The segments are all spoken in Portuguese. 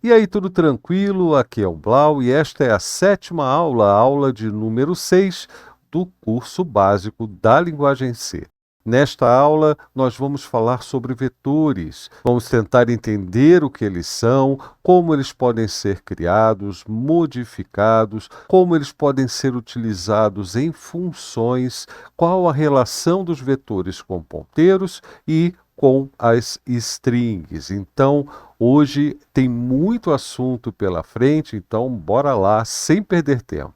E aí, tudo tranquilo? Aqui é o Blau e esta é a sétima aula, a aula de número 6 do curso básico da linguagem C. Nesta aula, nós vamos falar sobre vetores. Vamos tentar entender o que eles são, como eles podem ser criados, modificados, como eles podem ser utilizados em funções, qual a relação dos vetores com ponteiros e com as strings. Então, hoje tem muito assunto pela frente, então bora lá, sem perder tempo.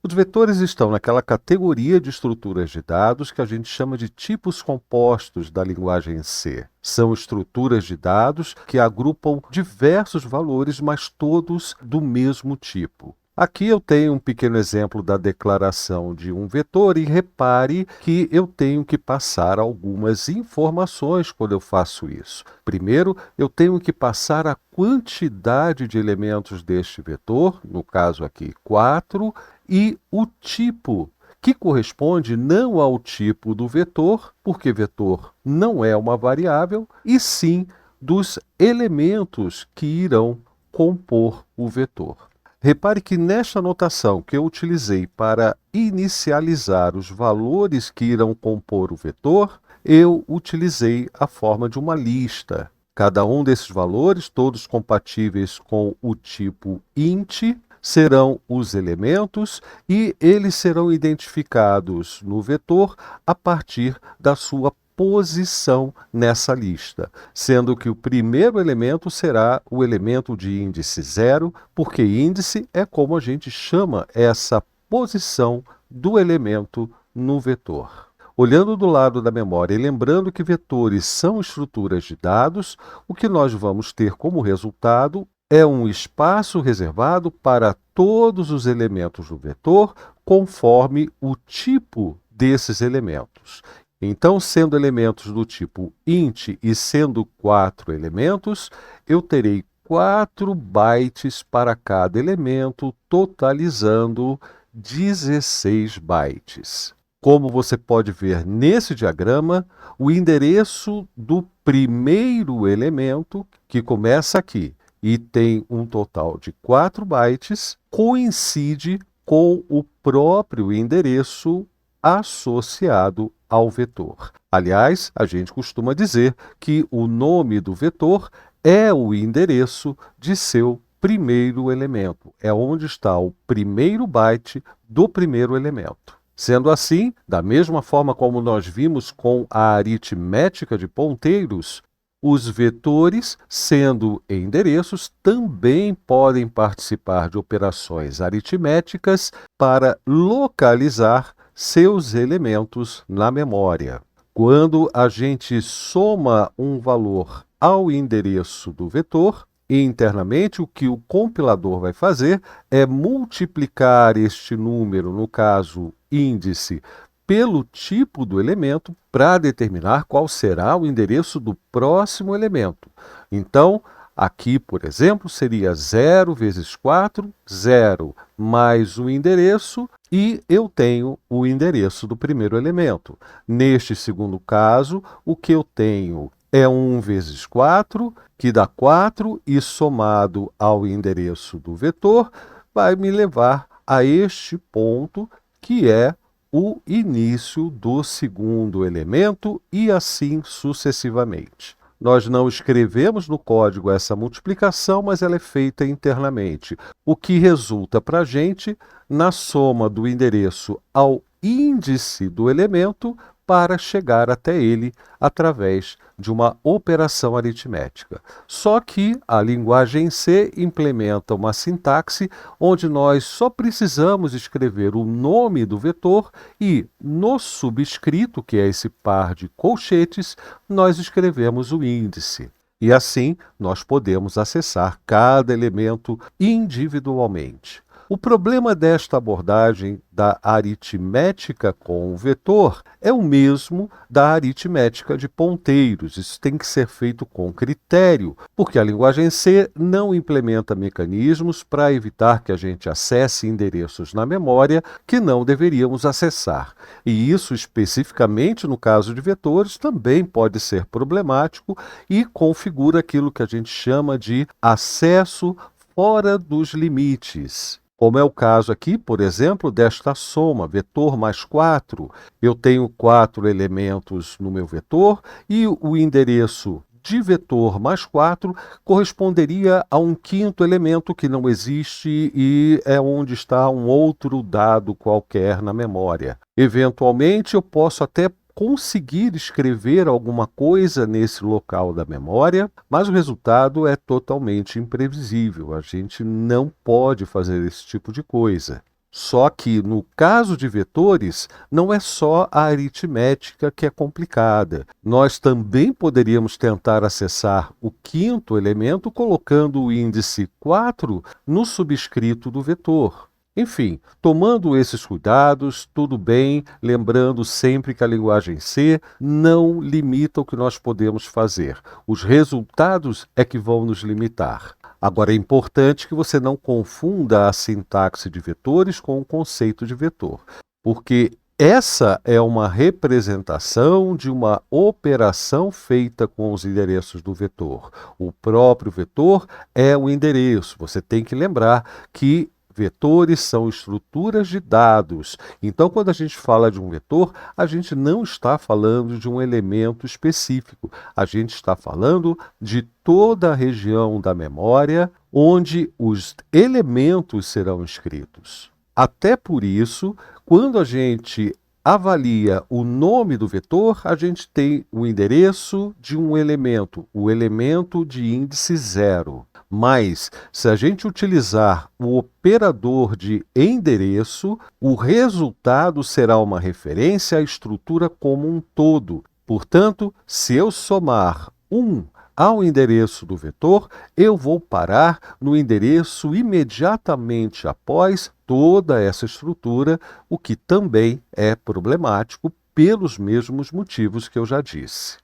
Os vetores estão naquela categoria de estruturas de dados que a gente chama de tipos compostos da linguagem C. São estruturas de dados que agrupam diversos valores, mas todos do mesmo tipo. Aqui eu tenho um pequeno exemplo da declaração de um vetor e repare que eu tenho que passar algumas informações quando eu faço isso. Primeiro, eu tenho que passar a quantidade de elementos deste vetor, no caso aqui 4, e o tipo, que corresponde não ao tipo do vetor, porque vetor não é uma variável, e sim dos elementos que irão compor o vetor. Repare que nesta notação que eu utilizei para inicializar os valores que irão compor o vetor, eu utilizei a forma de uma lista. Cada um desses valores, todos compatíveis com o tipo int, serão os elementos e eles serão identificados no vetor a partir da sua posição nessa lista, sendo que o primeiro elemento será o elemento de índice 0, porque índice é como a gente chama essa posição do elemento no vetor. Olhando do lado da memória e lembrando que vetores são estruturas de dados, o que nós vamos ter como resultado é um espaço reservado para todos os elementos do vetor conforme o tipo desses elementos. Então, sendo elementos do tipo int e sendo 4 elementos, eu terei 4 bytes para cada elemento, totalizando 16 bytes. Como você pode ver nesse diagrama, o endereço do primeiro elemento, que começa aqui e tem um total de 4 bytes, coincide com o próprio endereço associado ao vetor. Aliás, a gente costuma dizer que o nome do vetor é o endereço de seu primeiro elemento. É onde está o primeiro byte do primeiro elemento. Sendo assim, da mesma forma como nós vimos com a aritmética de ponteiros, os vetores, sendo endereços, também podem participar de operações aritméticas para localizar seus elementos na memória. Quando a gente soma um valor ao endereço do vetor, internamente o que o compilador vai fazer é multiplicar este número, no caso índice, pelo tipo do elemento para determinar qual será o endereço do próximo elemento. Então, aqui, por exemplo, seria 0 vezes 4, 0, mais o endereço, e eu tenho o endereço do primeiro elemento. Neste segundo caso, o que eu tenho é 1 vezes 4, que dá 4, e somado ao endereço do vetor, vai me levar a este ponto, que é o início do segundo elemento e assim sucessivamente. Nós não escrevemos no código essa multiplicação, mas ela é feita internamente, o que resulta para a gente na soma do endereço ao índice do elemento para chegar até ele através de uma operação aritmética. Só que a linguagem C implementa uma sintaxe onde nós só precisamos escrever o nome do vetor e, no subscrito, que é esse par de colchetes, nós escrevemos o índice. E assim, nós podemos acessar cada elemento individualmente. O problema desta abordagem da aritmética com o vetor é o mesmo da aritmética de ponteiros. Isso tem que ser feito com critério, porque a linguagem C não implementa mecanismos para evitar que a gente acesse endereços na memória que não deveríamos acessar. E isso, especificamente no caso de vetores, também pode ser problemático e configura aquilo que a gente chama de acesso fora dos limites. Como é o caso aqui, por exemplo, desta soma, vetor mais 4. Eu tenho 4 elementos no meu vetor e o endereço de vetor mais 4 corresponderia a um quinto elemento que não existe e é onde está um outro dado qualquer na memória. Eventualmente, eu posso até conseguir escrever alguma coisa nesse local da memória, mas o resultado é totalmente imprevisível. A gente não pode fazer esse tipo de coisa. Só que, no caso de vetores, não é só a aritmética que é complicada. Nós também poderíamos tentar acessar o quinto elemento colocando o índice 4 no subscrito do vetor. Enfim, tomando esses cuidados, tudo bem, lembrando sempre que a linguagem C não limita o que nós podemos fazer. Os resultados é que vão nos limitar. Agora, é importante que você não confunda a sintaxe de vetores com o conceito de vetor, porque essa é uma representação de uma operação feita com os endereços do vetor. O próprio vetor é o endereço. Você tem que lembrar que vetores são estruturas de dados. Então, quando a gente fala de um vetor, a gente não está falando de um elemento específico. A gente está falando de toda a região da memória onde os elementos serão escritos. Até por isso, quando a gente avalia o nome do vetor, a gente tem o endereço de um elemento, o elemento de índice 0. Mas, se a gente utilizar o operador de endereço, o resultado será uma referência à estrutura como um todo. Portanto, se eu somar 1 ao endereço do vetor, eu vou parar no endereço imediatamente após toda essa estrutura, o que também é problemático pelos mesmos motivos que eu já disse.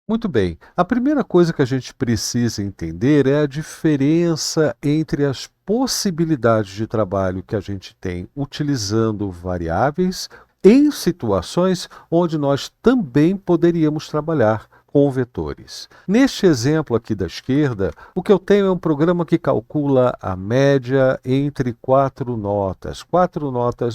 Muito bem, a primeira coisa que a gente precisa entender é a diferença entre as possibilidades de trabalho que a gente tem utilizando variáveis em situações onde nós também poderíamos trabalhar com vetores. Neste exemplo aqui da esquerda, o que eu tenho é um programa que calcula a média entre 4 notas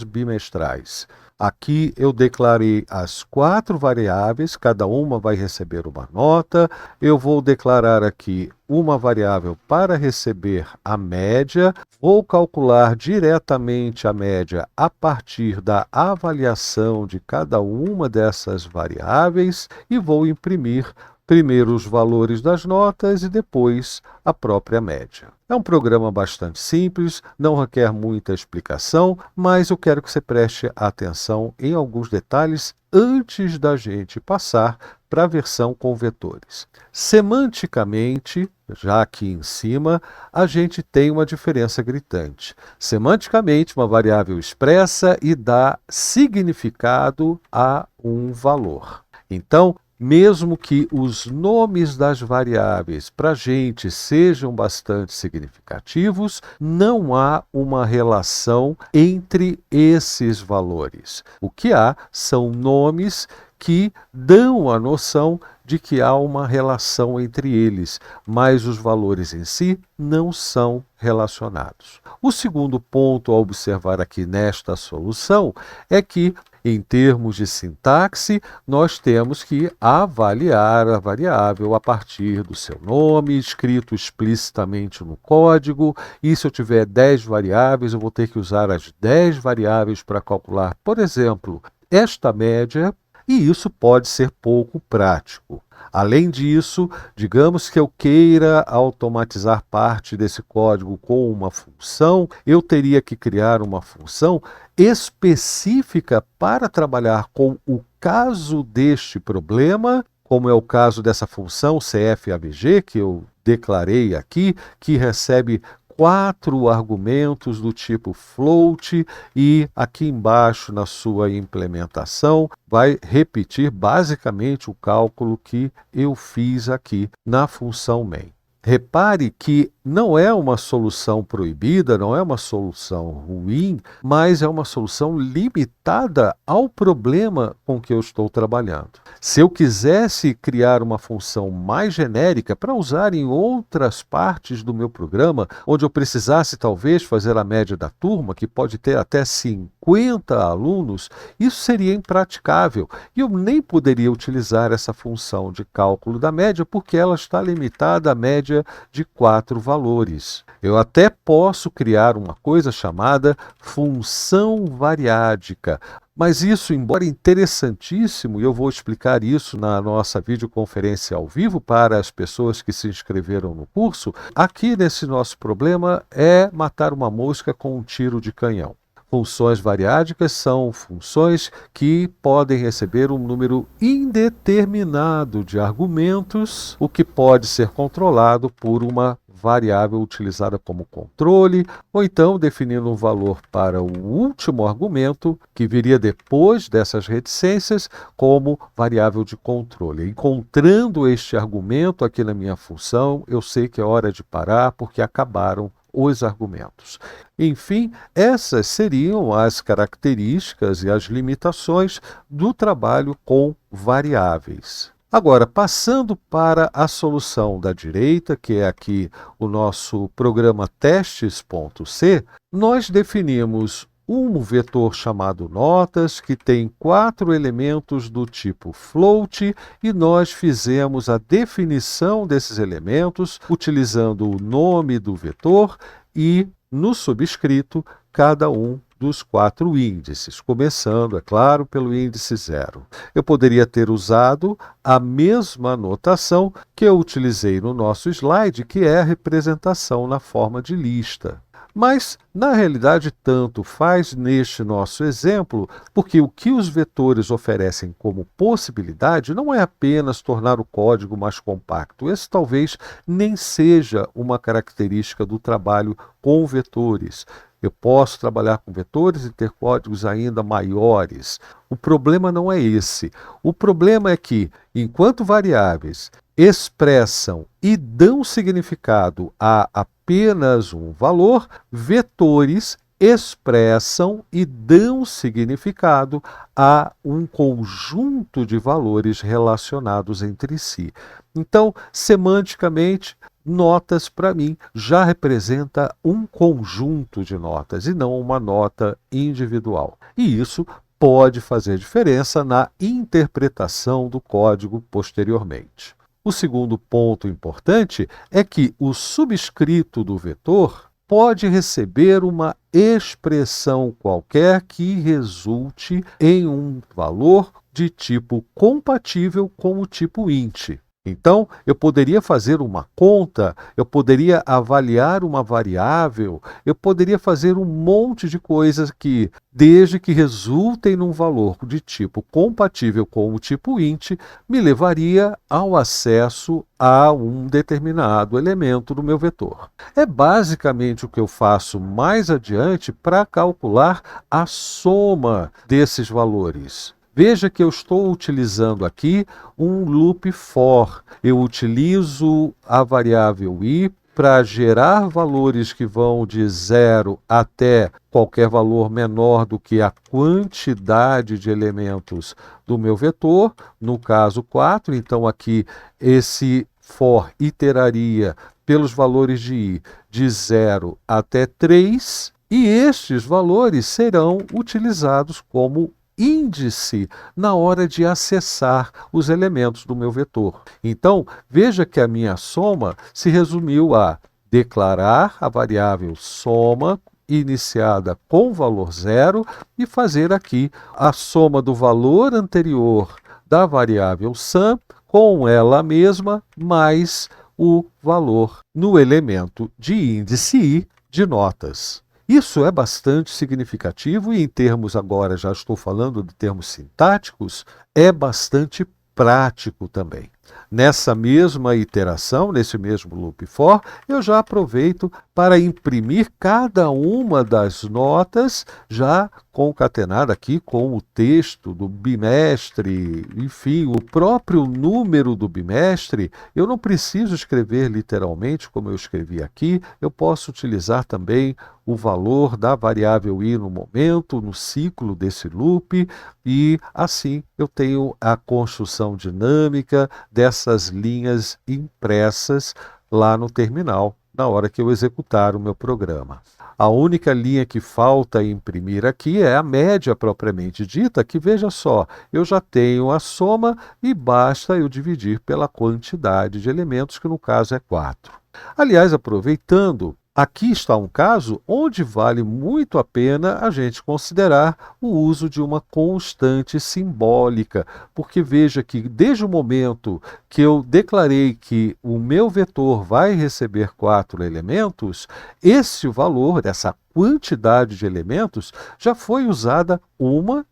bimestrais. Aqui eu declarei as 4 variáveis, cada uma vai receber uma nota. Eu vou declarar aqui uma variável para receber a média. Vou calcular diretamente a média a partir da avaliação de cada uma dessas variáveis e vou imprimir primeiro os valores das notas e depois a própria média. É um programa bastante simples, não requer muita explicação, mas eu quero que você preste atenção em alguns detalhes antes da gente passar para a versão com vetores. Semanticamente, já aqui em cima, a gente tem uma diferença gritante. Semanticamente, uma variável expressa e dá significado a um valor. Então, mesmo que os nomes das variáveis para a gente sejam bastante significativos, não há uma relação entre esses valores. O que há são nomes que dão a noção de que há uma relação entre eles, mas os valores em si não são relacionados. O segundo ponto a observar aqui nesta solução é que, em termos de sintaxe, nós temos que avaliar a variável a partir do seu nome, escrito explicitamente no código, e se eu tiver 10 variáveis, eu vou ter que usar as 10 variáveis para calcular, por exemplo, esta média, e isso pode ser pouco prático. Além disso, digamos que eu queira automatizar parte desse código com uma função, eu teria que criar uma função específica para trabalhar com o caso deste problema, como é o caso dessa função cfavg, que eu declarei aqui, que recebe 4 argumentos do tipo float e aqui embaixo na sua implementação vai repetir basicamente o cálculo que eu fiz aqui na função main. Repare que não é uma solução proibida, não é uma solução ruim, mas é uma solução limitada ao problema com que eu estou trabalhando. Se eu quisesse criar uma função mais genérica para usar em outras partes do meu programa, onde eu precisasse talvez fazer a média da turma, que pode ter até 50 alunos, isso seria impraticável. E eu nem poderia utilizar essa função de cálculo da média, porque ela está limitada à média de 4 valores. Eu até posso criar uma coisa chamada função variádica, mas isso, embora interessantíssimo, e eu vou explicar isso na nossa videoconferência ao vivo para as pessoas que se inscreveram no curso, aqui nesse nosso problema é matar uma mosca com um tiro de canhão. Funções variádicas são funções que podem receber um número indeterminado de argumentos, o que pode ser controlado por uma variável utilizada como controle, ou então definindo um valor para o último argumento, que viria depois dessas reticências, como variável de controle. Encontrando este argumento aqui na minha função, eu sei que é hora de parar porque acabaram os argumentos. Enfim, essas seriam as características e as limitações do trabalho com variáveis. Agora, passando para a solução da direita, que é aqui o nosso programa testes.c, nós definimos um vetor chamado notas, que tem 4 elementos do tipo float, e nós fizemos a definição desses elementos utilizando o nome do vetor e, no subscrito, cada um dos 4 índices, começando, é claro, pelo índice 0. Eu poderia ter usado a mesma notação que eu utilizei no nosso slide, que é a representação na forma de lista. Mas, na realidade, tanto faz neste nosso exemplo, porque o que os vetores oferecem como possibilidade não é apenas tornar o código mais compacto. Esse talvez nem seja uma característica do trabalho com vetores. Eu posso trabalhar com vetores e ter códigos ainda maiores. O problema não é esse. O problema é que, enquanto variáveis expressam e dão significado a apenas um valor, vetores expressam e dão significado a um conjunto de valores relacionados entre si. Então, semanticamente, notas, para mim, já representa um conjunto de notas e não uma nota individual. E isso pode fazer diferença na interpretação do código posteriormente. O segundo ponto importante é que o subscrito do vetor pode receber uma expressão qualquer que resulte em um valor de tipo compatível com o tipo int. Então, eu poderia fazer uma conta, eu poderia avaliar uma variável, eu poderia fazer um monte de coisas que, desde que resultem num valor de tipo compatível com o tipo int, me levaria ao acesso a um determinado elemento do meu vetor. É basicamente o que eu faço mais adiante para calcular a soma desses valores. Veja que eu estou utilizando aqui um loop for. Eu utilizo a variável i para gerar valores que vão de 0 até qualquer valor menor do que a quantidade de elementos do meu vetor, no caso 4. Então aqui esse for iteraria pelos valores de i de 0 até 3, e estes valores serão utilizados como índice na hora de acessar os elementos do meu vetor. Então, veja que a minha soma se resumiu a declarar a variável soma iniciada com valor 0 e fazer aqui a soma do valor anterior da variável sum com ela mesma mais o valor no elemento de índice i de notas. Isso é bastante significativo e, em termos, agora já estou falando de termos sintáticos, é bastante prático também. Nessa mesma iteração, nesse mesmo loop for, eu já aproveito para imprimir cada uma das notas já concatenada aqui com o texto do bimestre, enfim, o próprio número do bimestre. Eu não preciso escrever literalmente como eu escrevi aqui, eu posso utilizar também o valor da variável i no momento, no ciclo desse loop, e assim eu tenho a construção dinâmica dessas linhas impressas lá no terminal, na hora que eu executar o meu programa. A única linha que falta imprimir aqui é a média propriamente dita, que veja só, eu já tenho a soma e basta eu dividir pela quantidade de elementos, que no caso é 4. Aliás, aproveitando, aqui está um caso onde vale muito a pena a gente considerar o uso de uma constante simbólica, porque veja que desde o momento que eu declarei que o meu vetor vai receber 4 elementos, esse valor, dessa quantidade de elementos, já foi usada uma,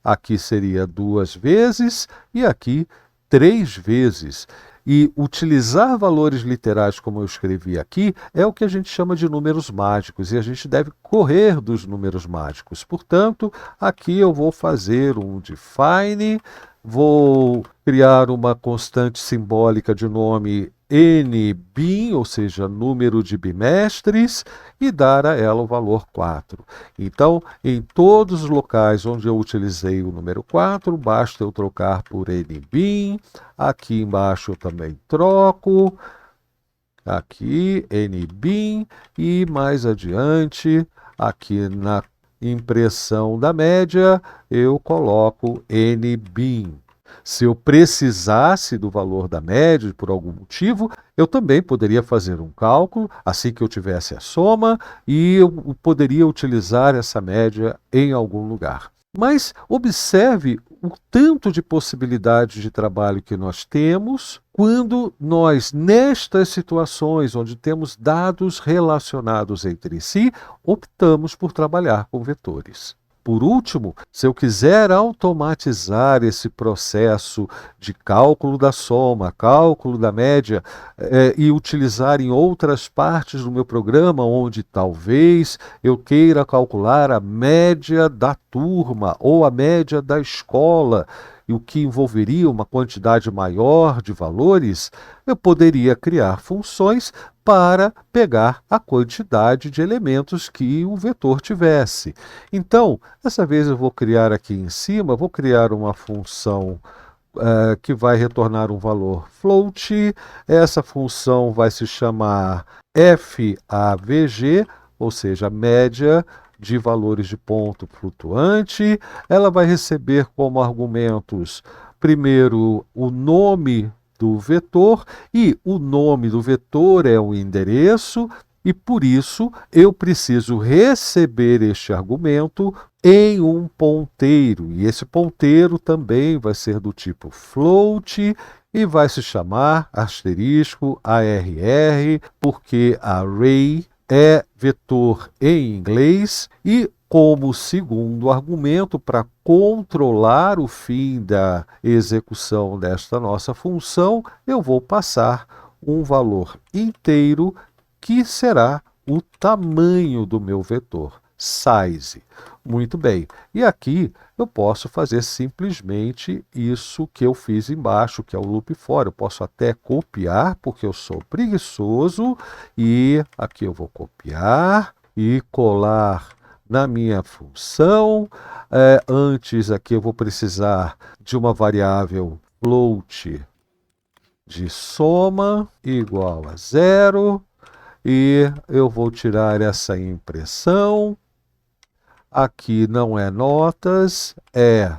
aqui seria 2 vezes e aqui 3 vezes. E utilizar valores literais, como eu escrevi aqui, é o que a gente chama de números mágicos, e a gente deve correr dos números mágicos. Portanto, aqui eu vou fazer um define, vou criar uma constante simbólica de nome NBIM, ou seja, número de bimestres, e dar a ela o valor 4. Então, em todos os locais onde eu utilizei o número 4, basta eu trocar por NBIM. Aqui embaixo eu também troco, aqui NBIM, e mais adiante, aqui na impressão da média, eu coloco NBIM. Se eu precisasse do valor da média por algum motivo, eu também poderia fazer um cálculo assim que eu tivesse a soma e eu poderia utilizar essa média em algum lugar. Mas observe o tanto de possibilidades de trabalho que nós temos quando nós, nestas situações onde temos dados relacionados entre si, optamos por trabalhar com vetores. Por último, se eu quiser automatizar esse processo de cálculo da soma, cálculo da média, e utilizar em outras partes do meu programa, onde talvez eu queira calcular a média da turma ou a média da escola, e o que envolveria uma quantidade maior de valores, eu poderia criar funções para pegar a quantidade de elementos que o vetor tivesse. Então, dessa vez eu vou criar aqui em cima, vou criar uma função que vai retornar um valor float. Essa função vai se chamar FAVG, ou seja, média de valores de ponto flutuante. Ela vai receber como argumentos, primeiro, o nome do vetor, e o nome do vetor é o endereço, e por isso eu preciso receber este argumento em um ponteiro, e esse ponteiro também vai ser do tipo float e vai se chamar asterisco ARR, porque array é vetor em inglês, e como segundo argumento, para controlar o fim da execução desta nossa função, eu vou passar um valor inteiro que será o tamanho do meu vetor, size. Muito bem, e aqui eu posso fazer simplesmente isso que eu fiz embaixo, que é o loop for. Eu posso até copiar, porque eu sou preguiçoso, e aqui eu vou copiar e colar na minha função. Antes aqui eu vou precisar de uma variável float de soma igual a 0, e eu vou tirar essa impressão. Aqui não é notas, é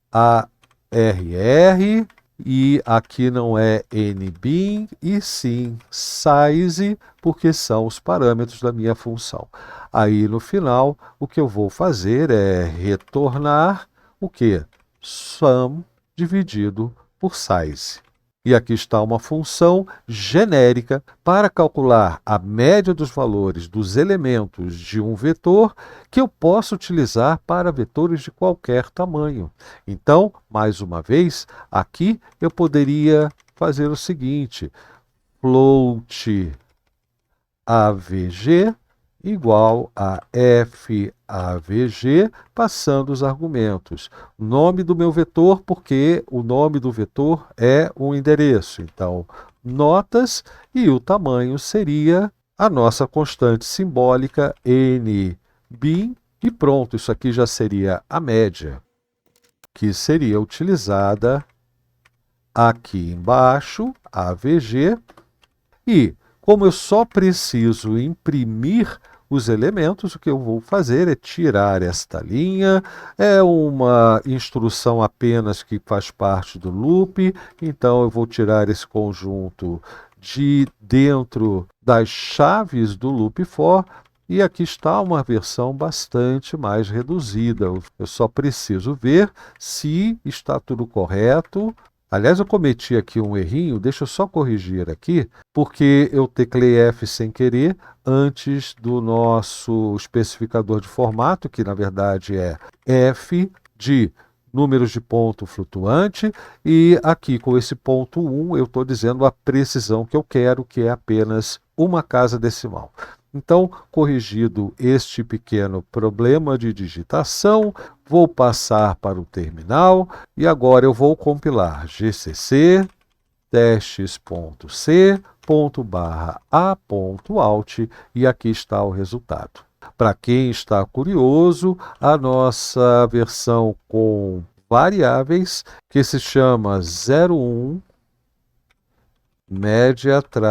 ARR, e aqui não é NBIM, e sim size, porque são os parâmetros da minha função. Aí no final, o que eu vou fazer é retornar o que? Sum dividido por size. E aqui está uma função genérica para calcular a média dos valores dos elementos de um vetor que eu posso utilizar para vetores de qualquer tamanho. Então, mais uma vez, aqui eu poderia fazer o seguinte: float AVG igual a FAVG, passando os argumentos. O nome do meu vetor, porque o nome do vetor é um endereço. Então, notas, e o tamanho seria a nossa constante simbólica NBin, e pronto, isso aqui já seria a média, que seria utilizada aqui embaixo, AVG, e como eu só preciso imprimir os elementos, o que eu vou fazer é tirar esta linha, é uma instrução apenas que faz parte do loop, então eu vou tirar esse conjunto de dentro das chaves do loop for, e aqui está uma versão bastante mais reduzida. Eu só preciso ver se está tudo correto. Aliás, eu cometi aqui um errinho, deixa eu só corrigir aqui, porque eu teclei F sem querer antes do nosso especificador de formato, que na verdade é F de números de ponto flutuante, e aqui com esse ponto 1 eu estou dizendo a precisão que eu quero, que é apenas uma casa decimal. Então, corrigido este pequeno problema de digitação, vou passar para o terminal e agora eu vou compilar gcc testes.c.a.alt e aqui está o resultado. Para quem está curioso, a nossa versão com variáveis, que se chama 01 média-vars.c,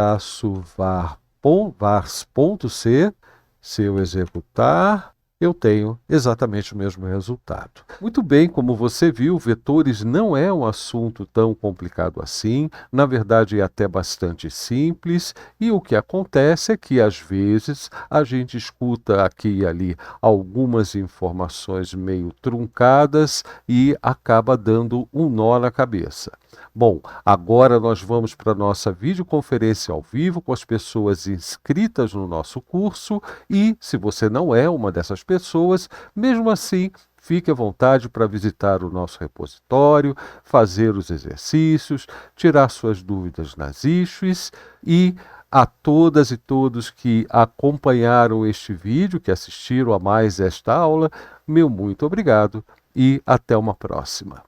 se eu executar, eu tenho exatamente o mesmo resultado. Muito bem, como você viu, vetores não é um assunto tão complicado assim, na verdade é até bastante simples, e o que acontece é que às vezes a gente escuta aqui e ali algumas informações meio truncadas e acaba dando um nó na cabeça. Bom, agora nós vamos para a nossa videoconferência ao vivo com as pessoas inscritas no nosso curso e, se você não é uma dessas pessoas, mesmo assim, fique à vontade para visitar o nosso repositório, fazer os exercícios, tirar suas dúvidas nas issues e a todas e todos que acompanharam este vídeo, que assistiram a mais esta aula, meu muito obrigado e até uma próxima.